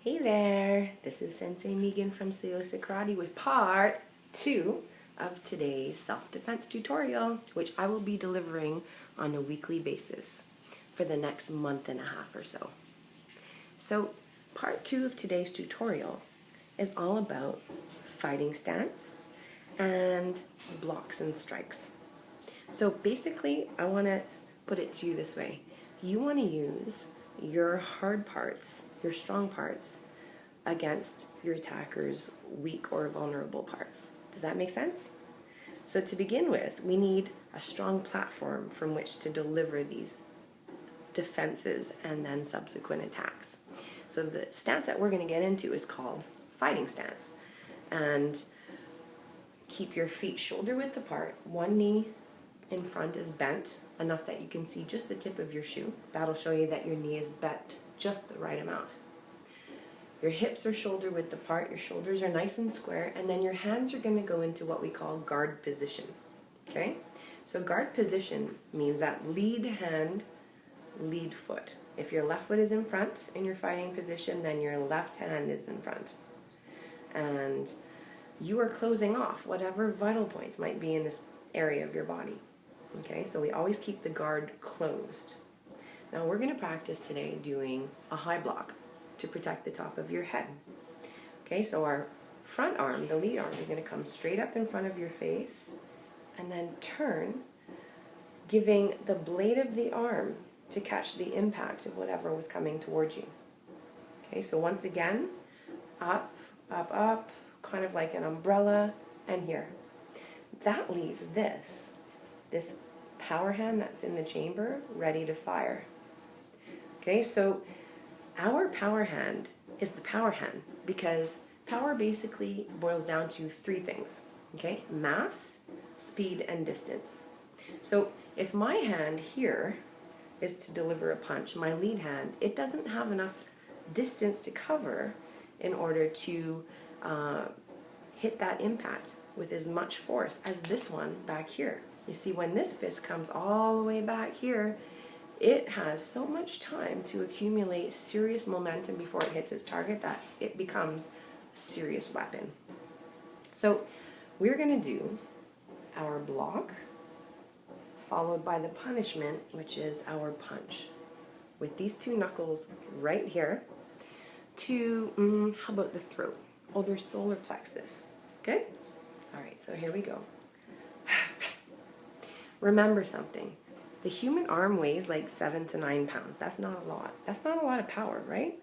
Hey there, this is Sensei Megan from Seosa Karate with part 2 of today's self-defense tutorial, which I will be delivering on a weekly basis for the next month and a half or so. So part 2 of today's tutorial is all about fighting stance and blocks and strikes. So basically, I want to put it to you this way. You want to use your hard parts, your strong parts, against your attacker's weak or vulnerable parts. Does that make sense? So to begin with, we need a strong platform from which to deliver these defenses and then subsequent attacks. So the stance that we're going to get into is called fighting stance. And keep your feet shoulder width apart. One knee in front is bent enough that you can see just the tip of your shoe. That'll show you that your knee is bent just the right amount. Your hips are shoulder width apart, your shoulders are nice and square, and then your hands are going to go into what we call guard position. Okay? So guard position means that lead hand, lead foot. If your left foot is in front in your fighting position, then your left hand is in front. And you are closing off whatever vital points might be in this area of your body. Okay, so we always keep the guard closed. Now we're going to practice today doing a high block to protect the top of your head. Okay, so our front arm, the lead arm, is going to come straight up in front of your face and then turn, giving the blade of the arm to catch the impact of whatever was coming towards you. Okay, so once again, up, up, up, kind of like an umbrella, and here. That leaves this power hand that's in the chamber ready to fire. Okay, so our power hand is the power hand because power basically boils down to three things. Okay, mass, speed, and distance. So if my hand here is to deliver a punch, my lead hand, it doesn't have enough distance to cover in order to hit that impact with as much force as this one back here. You see, when this fist comes all the way back here, it has so much time to accumulate serious momentum before it hits its target that it becomes a serious weapon. So we're going to do our block followed by the punishment, which is our punch, with these two knuckles right here to, how about the throat? Oh, their solar plexus. Good? All right, so here we go. Remember something. The human arm weighs like 7 to 9 pounds. That's not a lot. That's not a lot of power, right?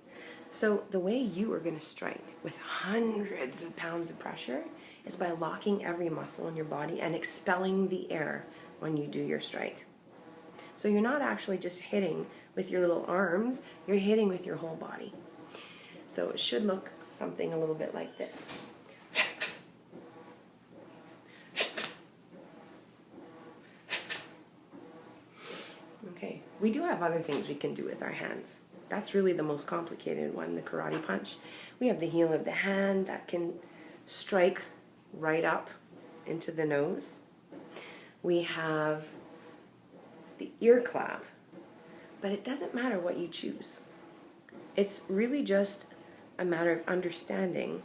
So the way you are going to strike with hundreds of pounds of pressure is by locking every muscle in your body and expelling the air when you do your strike. So you're not actually just hitting with your little arms, you're hitting with your whole body. So it should look something a little bit like this. Okay, we do have other things we can do with our hands. That's really the most complicated one, the karate punch. We have the heel of the hand that can strike right up into the nose. We have the ear clap, but it doesn't matter what you choose. It's really just a matter of understanding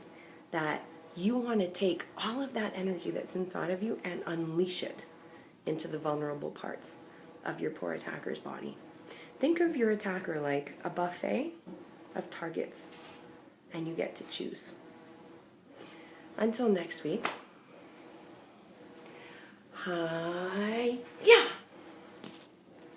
that you want to take all of that energy that's inside of you and unleash it into the vulnerable parts of your poor attacker's body. Think of your attacker like a buffet of targets, and you get to choose. Until next week, hi, yeah.